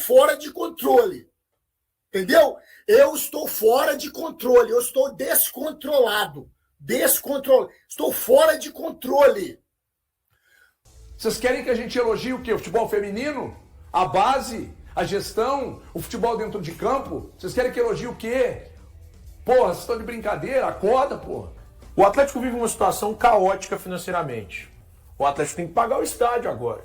fora de controle. Entendeu? Eu estou fora de controle. Eu estou descontrolado. Estou fora de controle. Vocês querem que a gente elogie o quê? O futebol feminino? A base? A gestão? O futebol dentro de campo? Vocês querem que elogie o quê? Porra, vocês estão de brincadeira? Acorda, porra. O Atlético vive uma situação caótica financeiramente. O Atlético tem que pagar o estádio agora.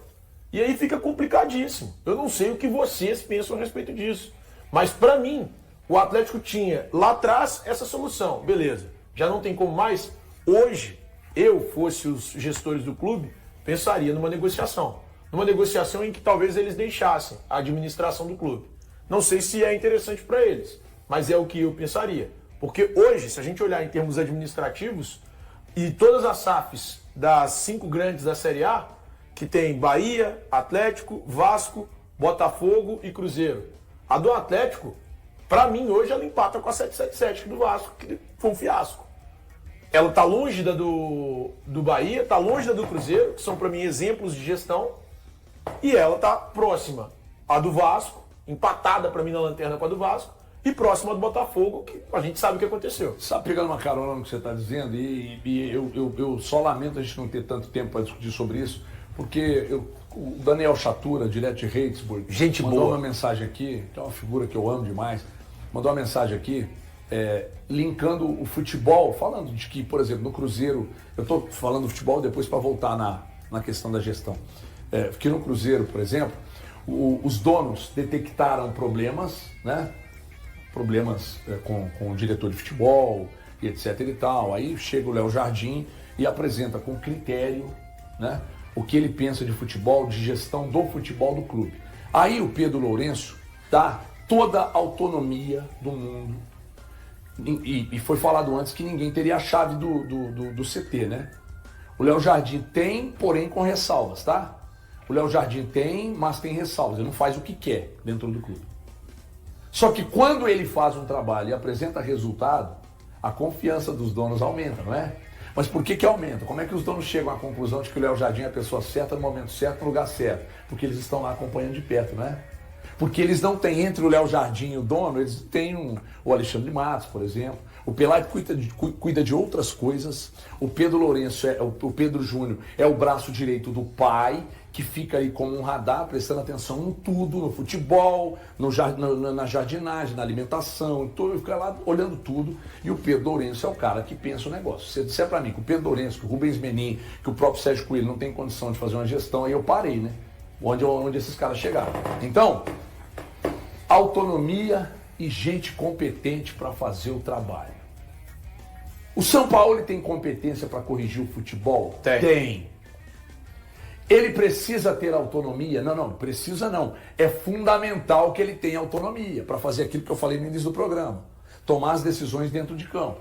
E aí fica complicadíssimo. Eu não sei o que vocês pensam a respeito disso. Mas pra mim, o Atlético tinha lá atrás essa solução. Beleza, já não tem como mais. Hoje, eu fosse os gestores do clube, pensaria numa negociação. Numa negociação em que talvez eles deixassem a administração do clube. Não sei se é interessante para eles, mas é o que eu pensaria. Porque hoje, se a gente olhar em termos administrativos, e todas as SAFs das 5 grandes da Série A, que tem Bahia, Atlético, Vasco, Botafogo e Cruzeiro. A do Atlético, para mim, hoje ela empata com a 777 do Vasco, que foi um fiasco. Ela tá longe da do Bahia, tá longe da do Cruzeiro, que são para mim exemplos de gestão, e ela tá próxima à do Vasco, empatada para mim na lanterna com a do Vasco, e próxima do Botafogo, que a gente sabe o que aconteceu. Sabe, pegando uma carona no que você está dizendo, e eu só lamento a gente não ter tanto tempo para discutir sobre isso, porque o Daniel Chatura, direto de Reidsburg, gente mandou boa. uma mensagem aqui, que é uma figura que eu amo demais, mandou uma mensagem aqui, linkando o futebol, falando de que, por exemplo, no Cruzeiro, eu estou falando do futebol depois para voltar na questão da gestão, que no Cruzeiro, por exemplo, os donos detectaram problemas, né? Problemas com o diretor de futebol e etc e tal. Aí chega o Léo Jardim e apresenta com critério, né, o que ele pensa de futebol, de gestão do futebol do clube. Aí o Pedro Lourenço dá toda a autonomia do mundo. E foi falado antes que ninguém teria a chave do CT, né? O Léo Jardim tem, porém com ressalvas, tá? O Léo Jardim tem, mas tem ressalvas. Ele não faz o que quer dentro do clube. Só que quando ele faz um trabalho e apresenta resultado, a confiança dos donos aumenta, não é? Mas por que aumenta? Como é que os donos chegam à conclusão de que o Léo Jardim é a pessoa certa no momento certo, no lugar certo? Porque eles estão lá acompanhando de perto, não é? Porque eles não têm, entre o Léo Jardim e o dono, eles têm o Alexandre Matos, por exemplo. O Pelé cuida de outras coisas. O Pedro Lourenço, o Pedro Júnior é o braço direito do pai, que fica aí como um radar, prestando atenção em tudo, no futebol, na jardinagem, na alimentação, então ele fica lá olhando tudo. E o Pedro Lourenço é o cara que pensa o negócio. Se você disser para mim que o Pedro Lourenço, que o Rubens Menin, que o próprio Sérgio Coelho não tem condição de fazer uma gestão, aí eu parei, né? Onde esses caras chegaram. Então, autonomia e gente competente para fazer o trabalho. O São Paulo tem competência para corrigir o futebol? Tem. Ele precisa ter autonomia? Não, precisa não. É fundamental que ele tenha autonomia para fazer aquilo que eu falei no início do programa. Tomar as decisões dentro de campo.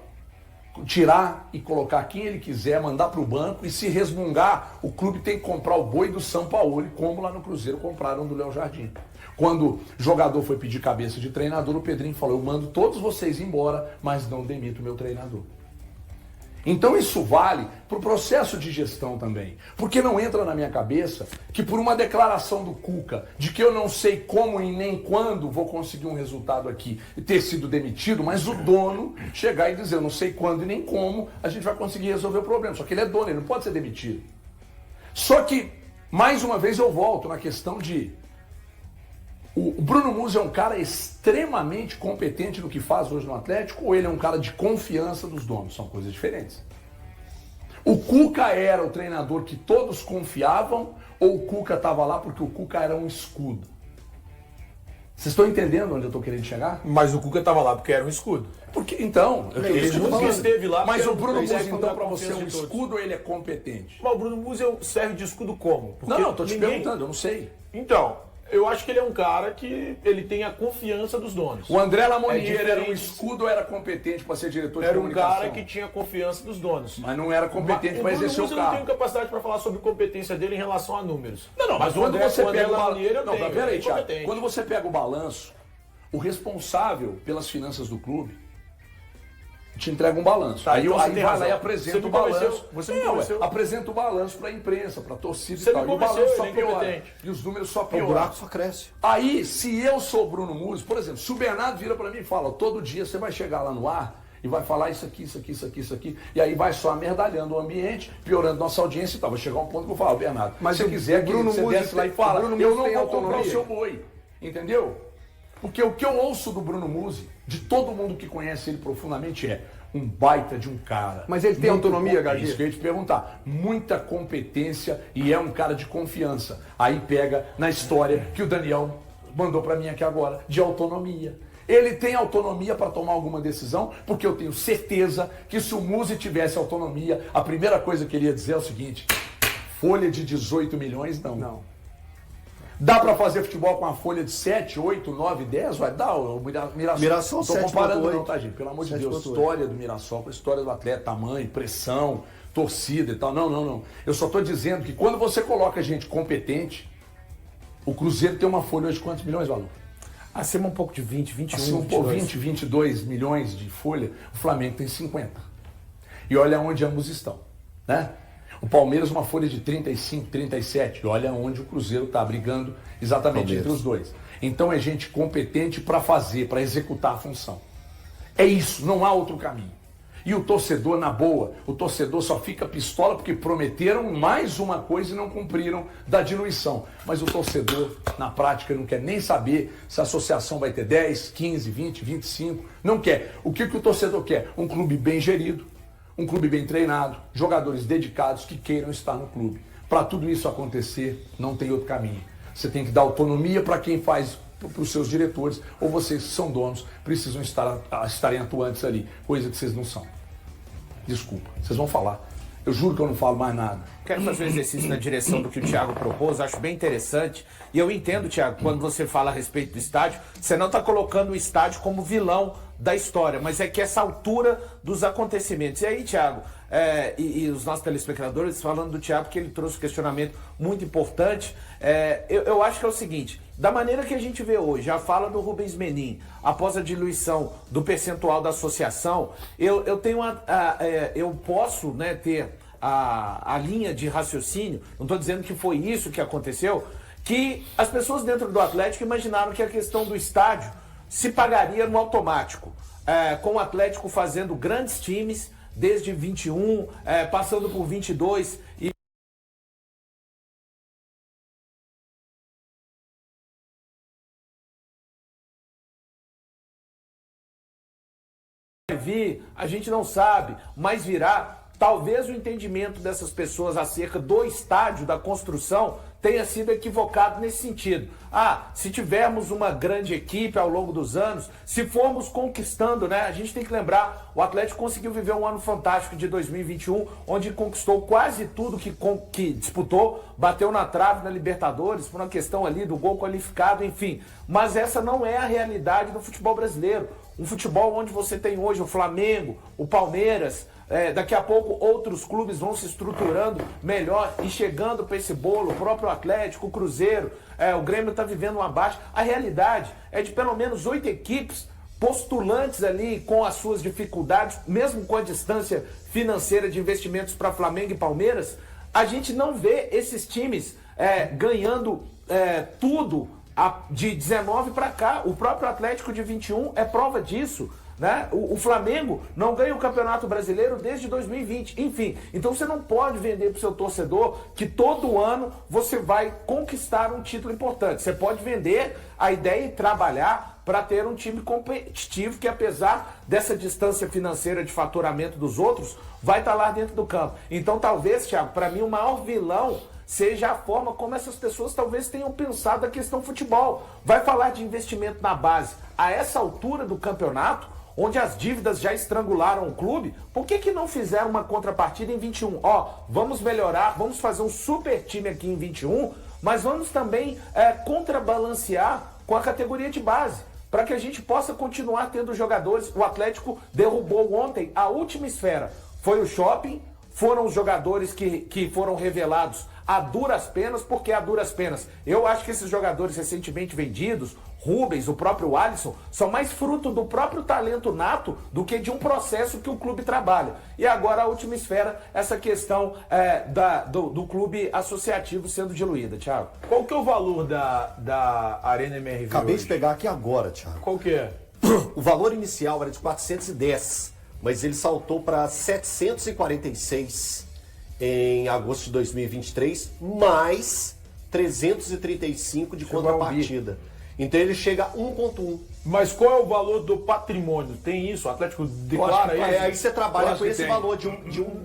Tirar e colocar quem ele quiser, mandar para o banco e se resmungar, o clube tem que comprar o boi do São Paulo, como lá no Cruzeiro compraram do Léo Jardim. Quando o jogador foi pedir cabeça de treinador, o Pedrinho falou, eu mando todos vocês embora, mas não demito o meu treinador. Então isso vale para o processo de gestão também. Porque não entra na minha cabeça que por uma declaração do Cuca de que eu não sei como e nem quando vou conseguir um resultado aqui e ter sido demitido, mas o dono chegar e dizer eu não sei quando e nem como a gente vai conseguir resolver o problema. Só que ele é dono, ele não pode ser demitido. Só que, mais uma vez eu volto na questão de o Bruno Musi é um cara extremamente competente no que faz hoje no Atlético ou ele é um cara de confiança dos donos? São coisas diferentes. O Cuca era o treinador que todos confiavam ou o Cuca estava lá porque o Cuca era um escudo? Vocês estão entendendo onde eu estou querendo chegar? Mas o Cuca estava lá porque era um escudo. Porque, então, ele nunca esteve lá. Mas o Bruno Musi, então, para você é um escudo ou ele é competente? Mas o Bruno Musi serve de escudo como? Porque não, estou te perguntando, eu não sei. Então, eu acho que ele é um cara que ele tem a confiança dos donos. O André Lamonier era um escudo ou era competente para ser diretor de comunicação? Era um cara que tinha confiança dos donos. Mas não era competente para exercer o cargo. Eu não tenho capacidade para falar sobre competência dele em relação a números. Não, mas quando você pega Peraí, Thiago, quando você pega o balanço, o responsável pelas finanças do clube te entrega um balanço. Tá, aí então aí você tem vai razão. lá e apresenta Você me o balanço. convenceu, você me convenceu. Apresenta o balanço para a imprensa, para a torcida Você e tal. me E o balanço convenceu, só ele é piora. incompetente. E os números só O pioram. buraco só cresce. Aí, se eu sou Bruno Musi, por exemplo, se o Bernardo vira para mim e fala, todo dia você vai chegar lá no ar e vai falar isso aqui, isso aqui, isso aqui, isso aqui, e aí vai só amerdalhando o ambiente, piorando nossa audiência e tal. Vai chegar um ponto que eu falo, Bernardo, Mas se o você quiser, Bruno você Musi desce lá e tem- fala, o Bruno eu Musi não tem vou comprar o autonomia. seu boi, entendeu? Porque o que eu ouço do Bruno Musi, de todo mundo que conhece ele profundamente, é um baita de um cara. Mas ele tem Muito autonomia, é Garcia? isso que eu ia te perguntar. Muita competência e é um cara de confiança. Aí pega na história que o Daniel mandou para mim aqui agora, de autonomia. Ele tem autonomia para tomar alguma decisão, porque eu tenho certeza que se o Musi tivesse autonomia, a primeira coisa que ele ia dizer é o seguinte: folha de 18 milhões, não. Não. Dá para fazer futebol com uma folha de 7, 8, 9, 10? Vai dar. O Mirassol. Mirassol, Não tô comparando 7,8. não, tá, gente? Pelo amor de Deus. 7,8. História do Mirassol com a história do atleta, tamanho, pressão, torcida e tal. Não. Eu só tô dizendo que quando você coloca gente competente, o Cruzeiro tem uma folha hoje de quantos milhões, Valu? Acima um pouco de 20, 21, Assim, 22. 20, 22 milhões de folha, o Flamengo tem 50. E olha onde ambos estão, né? O Palmeiras uma folha de 35, 37. E olha onde o Cruzeiro está brigando exatamente Palmeiras. entre os dois. Então é gente competente para fazer, para executar a função. É isso, não há outro caminho. E o torcedor, na boa, o torcedor só fica pistola porque prometeram mais uma coisa e não cumpriram da diluição. Mas o torcedor, na prática, não quer nem saber se a associação vai ter 10, 15, 20, 25. Não quer. O que o torcedor quer? Um clube bem gerido, um clube bem treinado, jogadores dedicados que queiram estar no clube. Para tudo isso acontecer, não tem outro caminho. Você tem que dar autonomia para quem faz, para os seus diretores, ou vocês que são donos, precisam estarem atuantes ali, coisa que vocês não são. Desculpa, vocês vão falar. Eu juro que eu não falo mais nada. Quero fazer um exercício na direção do que o Thiago propôs, acho bem interessante. E eu entendo, Thiago, quando você fala a respeito do estádio, você não está colocando o estádio como vilão da história, mas é que essa altura dos acontecimentos. E aí, Thiago, e os nossos telespectadores, falando do Thiago, que ele trouxe um questionamento muito importante, eu acho que é o seguinte: da maneira que a gente vê hoje, a fala do Rubens Menin, após a diluição do percentual da associação, eu posso, né, ter a linha de raciocínio, não estou dizendo que foi isso que aconteceu, que as pessoas dentro do Atlético imaginaram que a questão do estádio se pagaria no automático, com o Atlético fazendo grandes times, desde 21, passando por 22 e vir, a gente não sabe, mas virá. Talvez o entendimento dessas pessoas acerca do estádio, da construção, tenha sido equivocado nesse sentido. Se tivermos uma grande equipe ao longo dos anos, se formos conquistando, né? A gente tem que lembrar, o Atlético conseguiu viver um ano fantástico de 2021, onde conquistou quase tudo que disputou, bateu na trave na Libertadores, por uma questão ali do gol qualificado, enfim. Mas essa não é a realidade do futebol brasileiro. Um futebol onde você tem hoje o Flamengo, o Palmeiras, daqui a pouco outros clubes vão se estruturando melhor e chegando para esse bolo, o próprio Atlético, o Cruzeiro, o Grêmio está vivendo uma baixa. A realidade é de pelo menos 8 equipes postulantes ali com as suas dificuldades, mesmo com a distância financeira de investimentos para Flamengo e Palmeiras, a gente não vê esses times ganhando tudo de 19 para cá. O próprio Atlético de 21 é prova disso, né? O Flamengo não ganha o Campeonato Brasileiro desde 2020. Enfim, então você não pode vender para o seu torcedor que todo ano você vai conquistar um título importante. Você pode vender a ideia e trabalhar para ter um time competitivo que, apesar dessa distância financeira de faturamento dos outros, vai estar lá dentro do campo. Então talvez, Thiago, para mim o maior vilão seja a forma como essas pessoas talvez tenham pensado a questão futebol. Vai falar de investimento na base a essa altura do campeonato, onde as dívidas já estrangularam o clube, por que não fizeram uma contrapartida em 21? Vamos melhorar, vamos fazer um super time aqui em 21, mas vamos também contrabalancear com a categoria de base, para que a gente possa continuar tendo jogadores. O Atlético derrubou ontem a última esfera. Foi o shopping, foram os jogadores que foram revelados a duras penas, porque a duras penas. Eu acho que esses jogadores recentemente vendidos, Rubens, o próprio Alisson, são mais fruto do próprio talento nato do que de um processo que o clube trabalha. E agora a última esfera, essa questão do clube associativo sendo diluída, Thiago. Qual que é o valor da Arena MRV Acabei hoje? de pegar aqui agora, Thiago. Qual que é? O valor inicial era de 410, mas ele saltou para 746 em agosto de 2023, mais 335 de contrapartida. Então ele chega a 1,1. Mas qual é o valor do patrimônio? Tem isso? O Atlético declara isso? Aí você trabalha com esse tem. valor de 1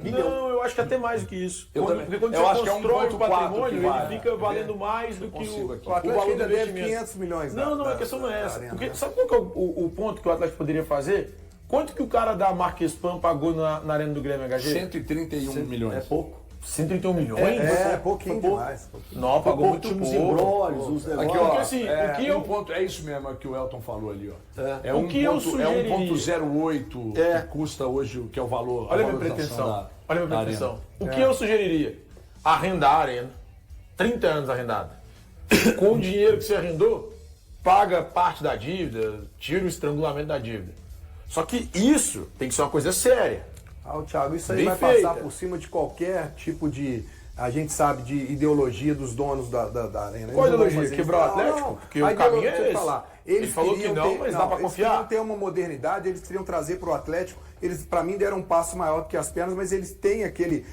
bilhão. Não, eu acho que até mais do que isso. Porque quando Eu você acho que é constrói o 1,4 patrimônio, que vale. ele fica valendo mais do que consigo aqui. o O Atlético valor ainda do deve investimento. 500 milhões. Não, a questão não é essa. Arena, Porque, né? sabe qual que é o ponto que o Atlético poderia fazer? Quanto que o cara da Marquespan pagou na Arena do Grêmio HG? 131 milhões. É pouco. 131 milhões? Pouquinho demais. Não, pagou muito Uns pouco. embrólios, uns negócios. Aqui, ó, Porque, assim, o que eu- ponto, é isso mesmo que o Elton falou ali, ó. É O que eu sugeriria- 1,08 que custa hoje, que é o valor. Olha a a minha valorização pretensão. da Olha a minha arena. pretensão. O que eu sugeriria? Arrendar a arena. 30 anos arrendada. Com o dinheiro que você arrendou, paga parte da dívida, tira o estrangulamento da dívida. Só que isso tem que ser uma coisa séria. Ah, o Thiago, isso aí Bem vai feita. passar por cima de qualquer tipo de... A gente sabe de ideologia dos donos da arena. Qual Eles não vão ideologia? fazer Quebrar o isso. Atlético? Porque o A caminho ideologia, é deixa eu esse. falar. Ele falou que queriam não, mas dá pra eles confiar. queriam ter uma modernidade, eles queriam trazer para o Atlético. Eles, para mim, deram um passo maior do que as pernas, mas eles têm aquele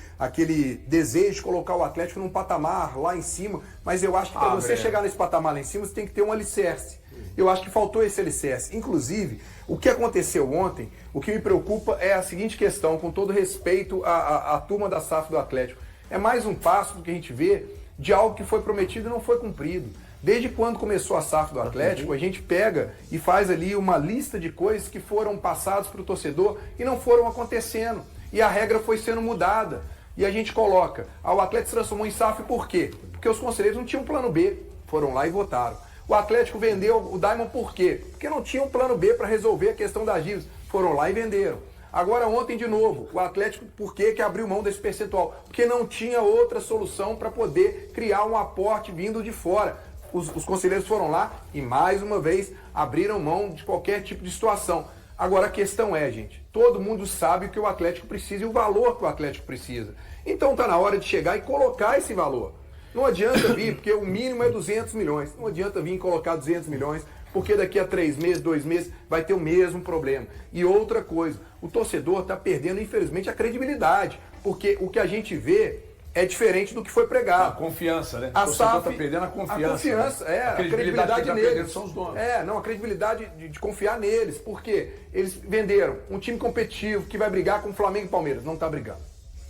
desejo de colocar o Atlético num patamar lá em cima. Mas eu acho que para você Breno. chegar nesse patamar lá em cima, você tem que ter um alicerce. Eu acho que faltou esse alicerce. Inclusive, o que aconteceu ontem, o que me preocupa é a seguinte questão, com todo respeito à turma da SAF do Atlético. É mais um passo do que a gente vê de algo que foi prometido e não foi cumprido. Desde quando começou a SAF do Atlético, a gente pega e faz ali uma lista de coisas que foram passadas para o torcedor e não foram acontecendo. E a regra foi sendo mudada. E a gente coloca, o Atlético se transformou em SAF por quê? Porque os conselheiros não tinham plano B, foram lá e votaram. O Atlético vendeu o Diamond por quê? Porque não tinha um plano B para resolver a questão das dívidas, foram lá e venderam. Agora ontem de novo, o Atlético por que abriu mão desse percentual? Porque não tinha outra solução para poder criar um aporte vindo de fora. Os conselheiros foram lá e mais uma vez abriram mão de qualquer tipo de situação. Agora a questão é, gente, todo mundo sabe o que o Atlético precisa e o valor que o Atlético precisa. Então tá na hora de chegar e colocar esse valor. Não adianta vir, porque o mínimo é 200 milhões. Não adianta vir e colocar 200 milhões, porque daqui a 3 meses, 2 meses, vai ter o mesmo problema. E outra coisa, o torcedor está perdendo, infelizmente, a credibilidade, porque o que a gente vê é diferente do que foi A pregado. confiança, né? A O torcedor SAF, tá perdendo a confiança. A confiança, né? a credibilidade que tá neles. perdendo são os donos. A credibilidade de confiar neles, porque eles venderam um time competitivo que vai brigar com o Flamengo e Palmeiras. Não tá brigando,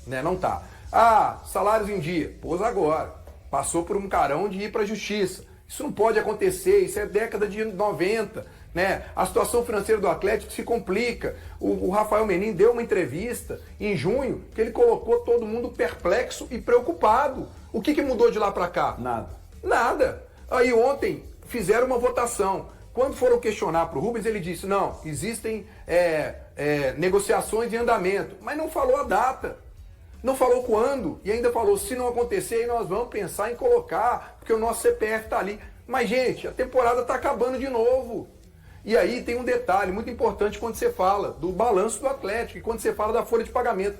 né? Não tá. Salários em dia. Pôs agora. Passou por um carão de ir para a justiça. Isso não pode acontecer, isso é década de 90, né? A situação financeira do Atlético se complica. O Rafael Menin deu uma entrevista em junho que ele colocou todo mundo perplexo e preocupado. O que mudou de lá para cá? Nada. Aí ontem fizeram uma votação. Quando foram questionar para o Rubens, ele disse, não, existem negociações em andamento, mas não falou a data. Não falou quando, e ainda falou, se não acontecer, aí nós vamos pensar em colocar, porque o nosso CPF está ali. Mas, gente, a temporada está acabando de novo. E aí tem um detalhe muito importante quando você fala do balanço do Atlético e quando você fala da folha de pagamento.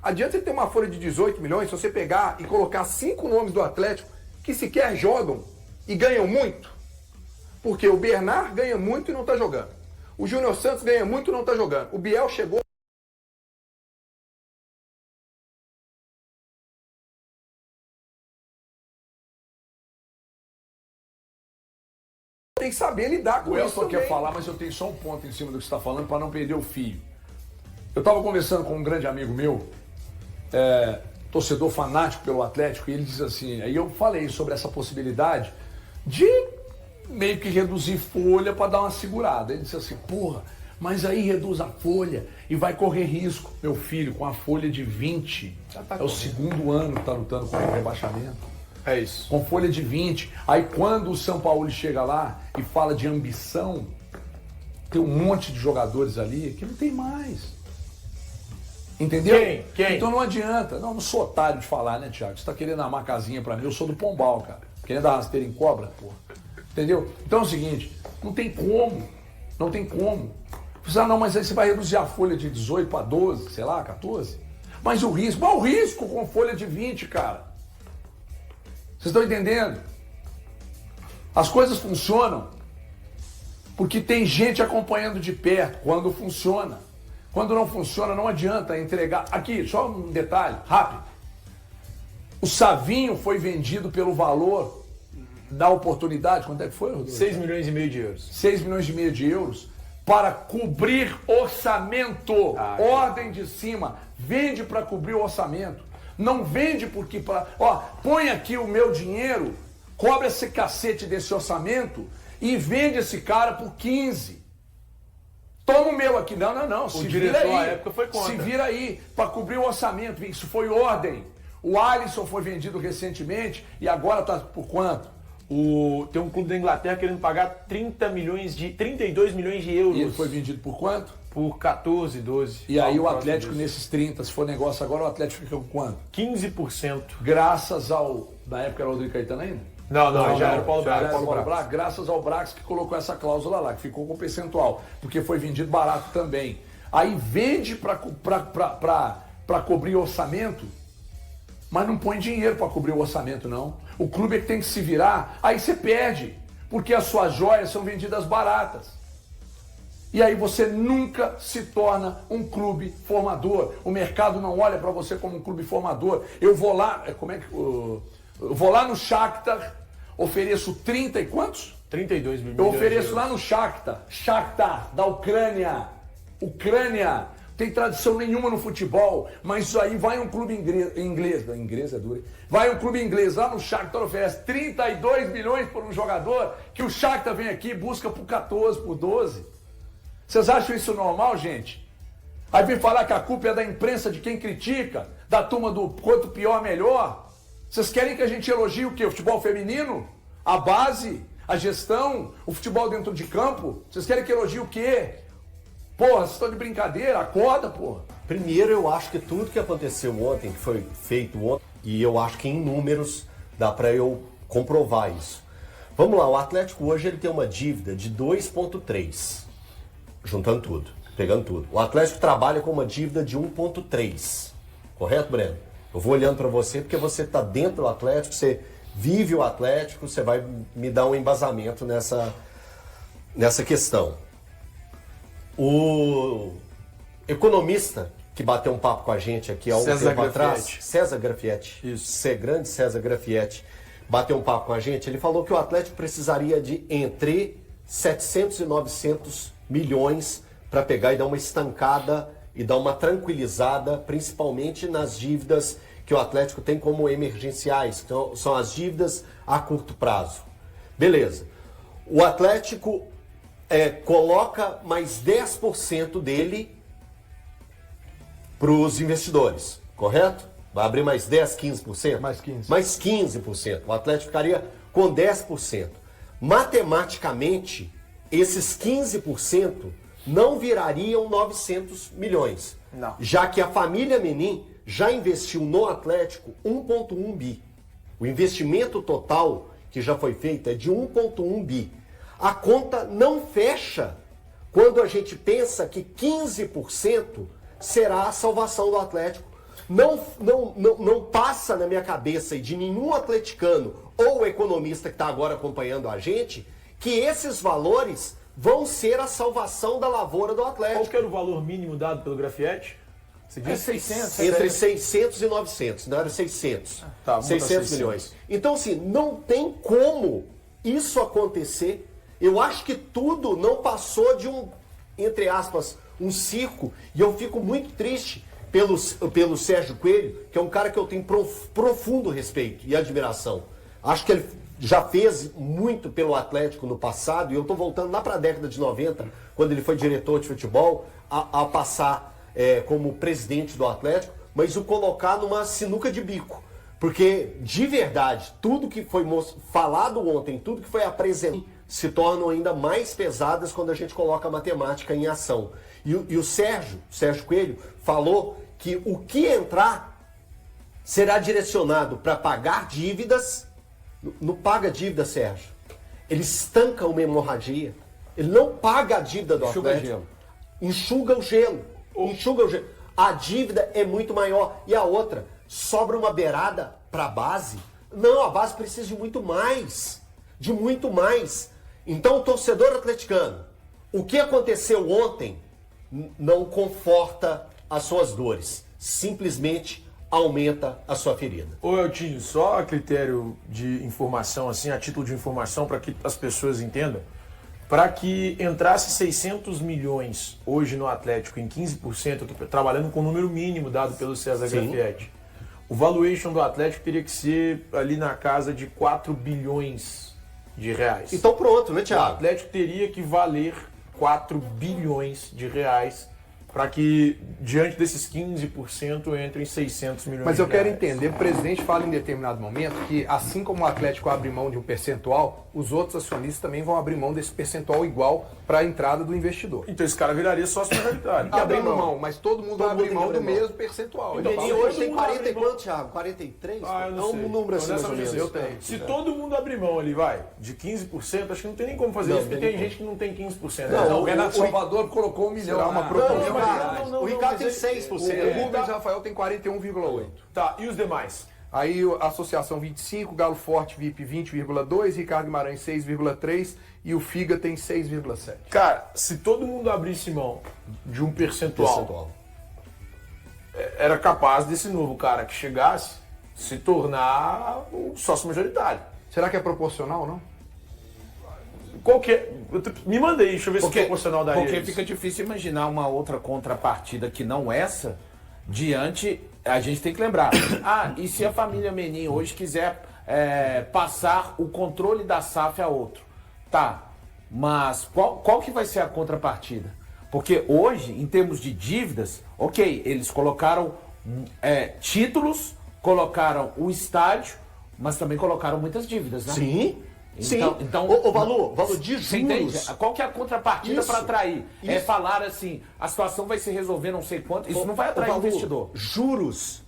Adianta você ter uma folha de 18 milhões, se você pegar e colocar 5 nomes do Atlético que sequer jogam e ganham muito. Porque o Bernard ganha muito e não está jogando. O Júnior Santos ganha muito e não está jogando. O Biel chegou... Tem que saber lidar com O isso Elton também. quer falar, mas eu tenho só um ponto em cima do que você está falando para não perder o fio. Eu estava conversando com um grande amigo meu, torcedor fanático pelo Atlético, e ele diz assim, aí eu falei sobre essa possibilidade de meio que reduzir folha para dar uma segurada. Ele disse assim, porra, mas aí reduz a folha e vai correr risco. Meu filho, com a folha de 20, é o segundo ano que está lutando contra o rebaixamento. É isso. Com folha de 20. Aí quando o São Paulo chega lá e fala de ambição, tem um monte de jogadores ali que não tem mais. Entendeu? Quem? Então não adianta. Não sou otário de falar, né, Thiago? Você tá querendo armar casinha pra mim, eu sou do Pombal, cara. Querendo dar rasteira em cobra, porra. Entendeu? Então é o seguinte, não tem como. Não tem como. Você, não, mas aí você vai reduzir a folha de 18 para 12, sei lá, 14. Mas o risco, qual o risco com folha de 20, cara? Vocês estão entendendo? As coisas funcionam porque tem gente acompanhando de perto quando funciona. Quando não funciona, não adianta entregar. Aqui, só um detalhe, rápido. O Savinho foi vendido pelo valor da oportunidade. Quanto é que foi, Rodrigo? 6 milhões e meio de euros. 6 milhões e meio de euros para cobrir orçamento. Ordem de cima. Vende para cobrir o orçamento. Não vende porque para... Ó, põe aqui o meu dinheiro, cobra esse cacete desse orçamento e vende esse cara por 15. Toma o meu aqui. Não. Se diretor vira aí. à época foi contra. Se vira aí para cobrir o orçamento. Isso foi ordem. O Alisson foi vendido recentemente e agora está por quanto? Tem um clube da Inglaterra querendo pagar 32 milhões de euros. E ele foi vendido por quanto? Por 14, 12. E aí o Atlético nesses 30, se for negócio agora, o Atlético fica com quanto? 15%. Graças ao... Na época era o Rodrigo Caetano ainda? Não, já era o Paulo Já era Braga. Paulo Braga, graças ao Brax que colocou essa cláusula lá, que ficou com percentual, porque foi vendido barato também. Aí vende para cobrir orçamento, mas não põe dinheiro para cobrir o orçamento, não. O clube é que tem que se virar, aí você perde, porque as suas joias são vendidas baratas. E aí você nunca se torna um clube formador. O mercado não olha para você como um clube formador. Eu vou lá, eu vou lá no Shakhtar, ofereço 30 e quantos? 32 milhões. Eu ofereço lá no Shakhtar da Ucrânia. Ucrânia. Tem tradição nenhuma no futebol, mas isso aí vai um clube inglês é duro. Vai um clube inglês lá no Shakhtar, oferece 32 milhões por um jogador, que o Shakhtar vem aqui e busca por 14, por 12. Vocês acham isso normal, gente? Aí vem falar que a culpa é da imprensa, de quem critica, da turma do quanto pior, melhor. Vocês querem que a gente elogie o quê? O futebol feminino? A base? A gestão? O futebol dentro de campo? Vocês querem que elogie o quê? Porra, vocês estão de brincadeira? Acorda, porra. Primeiro, eu acho que tudo que aconteceu ontem, que foi feito ontem, e eu acho que em números dá para eu comprovar isso. Vamos lá, o Atlético hoje ele tem uma dívida de 2,3, juntando tudo, pegando tudo. O Atlético trabalha com uma dívida de 1,3, correto, Breno? Eu vou olhando para você porque você está dentro do Atlético, você vive o Atlético, você vai me dar um embasamento nessa questão. O economista que bateu um papo com a gente aqui há um tempo atrás, César Grafietti, grande César Grafietti, bateu um papo com a gente, ele falou que o Atlético precisaria de entre 700 e 900 milhões para pegar e dar uma estancada e dar uma tranquilizada, principalmente nas dívidas que o Atlético tem como emergenciais, que são as dívidas a curto prazo. Beleza. O Atlético coloca mais 10% dele para os investidores, correto? Vai abrir mais 10, 15%? Mais 15%. Mais 15%. O Atlético ficaria com 10%. Matematicamente, esses 15% não virariam 900 milhões. Não. Já que a família Menin já investiu no Atlético 1,1 bi. O investimento total que já foi feito é de 1,1 bi. A conta não fecha quando a gente pensa que 15% será a salvação do Atlético. Não passa na minha cabeça e de nenhum atleticano ou economista que está agora acompanhando a gente que esses valores vão ser a salvação da lavoura do Atlético. Qual que era o valor mínimo dado pelo Grafietti? Você diz 600. Entre 600 e 900, não era 600. Tá, 600 milhões. Então, assim, não tem como isso acontecer. Eu acho que tudo não passou de um, entre aspas, um circo. E eu fico muito triste pelo Sérgio Coelho, que é um cara que eu tenho profundo respeito e admiração. Acho que ele já fez muito pelo Atlético no passado, e eu estou voltando lá para a década de 90, quando ele foi diretor de futebol, a passar como presidente do Atlético, mas o colocar numa sinuca de bico. Porque, de verdade, tudo que foi falado ontem, tudo que foi apresentado, se tornam ainda mais pesadas quando a gente coloca a matemática em ação. E o Sérgio Coelho, falou que o que entrar será direcionado para pagar dívidas. Não paga dívida, Sérgio. Ele estanca uma hemorragia. Ele não paga a dívida do Atlético. Enxuga o gelo. Enxuga o gelo. A dívida é muito maior. E a outra, sobra uma beirada para a base. Não, a base precisa de muito mais. De muito mais. Então, o torcedor atleticano, o que aconteceu ontem não conforta as suas dores. Simplesmente aumenta a sua ferida. Ô Eltinho, só a critério de informação, assim, a título de informação, para que as pessoas entendam, para que entrasse 600 milhões hoje no Atlético em 15%, eu estou trabalhando com o número mínimo dado pelo César Graffietti, o valuation do Atlético teria que ser ali na casa de 4 bilhões de reais. Então pronto, né, O Thiago? Atlético teria que valer 4 bilhões de reais para que, diante desses 15%, entrem 600 milhões Mas de eu quero reais. entender, o presidente fala em determinado momento que assim como o Atlético abre mão de um percentual, os outros acionistas também vão abrir mão desse percentual igual para a entrada do investidor. Então esse cara viraria sócio majoritário. Abrindo mão, mas todo mundo vai abrir mão do mesmo percentual. Então, Ele E fala- hoje tem todo mundo 40 e abre quanto, Thiago? 43? Ah, eu não É um sei. número assim, mais Honestamente, ou menos. eu tenho. Se todo mundo abrir mão ali, vai, de 15%, acho que não tem nem como fazer Não, isso, porque tem tem nem gente que não tem 15%. Não, Então, o o- Renato o- Salvador colocou 1 milhão. Será uma na- proporção. Não, não, o Ricardo mas tem ele- 6%. O Rubens Rafael tem 41,8%. Tá, e os demais? Aí a Associação 25%, Galo Forte VIP 20,2%, Ricardo Guimarães 6,3% e o Figa tem 6,7%. Cara, se todo mundo abrisse mão de um percentual, era capaz desse novo cara que chegasse se tornar o sócio majoritário. Será que é proporcional, não? Qual que é? Me manda aí, deixa eu ver se é proporcional daria Porque isso. fica difícil imaginar uma outra contrapartida que não essa, diante, a gente tem que lembrar. E se a família Menin hoje quiser passar o controle da SAF a outro? Tá, mas qual que vai ser a contrapartida? Porque hoje, em termos de dívidas, ok, eles colocaram títulos, colocaram o estádio, mas também colocaram muitas dívidas, né? Sim. Então, o valor de você entende? juros. Qual que é a contrapartida Isso, para atrair? É isso. falar assim, a situação vai se resolver não sei quanto, isso não vai atrair Valu, investidor. Juros,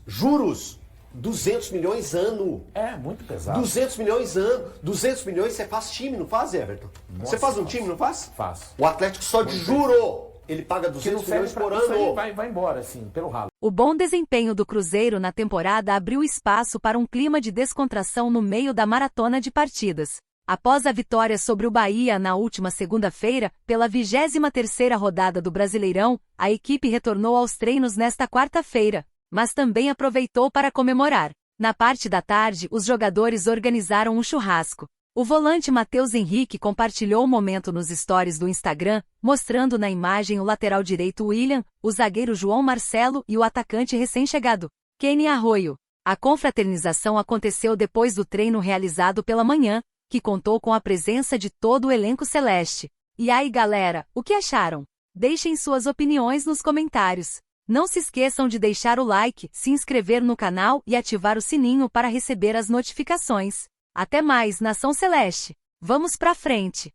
200 milhões ano. É, muito pesado. 200 milhões ano. 200 milhões você faz time, não faz, Everton? Você faz um time, não faz? Faz. O Atlético só de juro, ele paga Que não 200 serve milhões por pra isso aí, ano. vai embora, assim, pelo ralo. O bom desempenho do Cruzeiro na temporada abriu espaço para um clima de descontração no meio da maratona de partidas. Após a vitória sobre o Bahia na última segunda-feira, pela 23ª rodada do Brasileirão, a equipe retornou aos treinos nesta quarta-feira, mas também aproveitou para comemorar. Na parte da tarde, os jogadores organizaram um churrasco. O volante Matheus Henrique compartilhou o momento nos stories do Instagram, mostrando na imagem o lateral direito William, o zagueiro João Marcelo e o atacante recém-chegado, Kenny Arroio. A confraternização aconteceu depois do treino realizado pela manhã, que contou com a presença de todo o elenco celeste. E aí, galera, o que acharam? Deixem suas opiniões nos comentários. Não se esqueçam de deixar o like, se inscrever no canal e ativar o sininho para receber as notificações. Até mais, Nação Celeste! Vamos pra frente!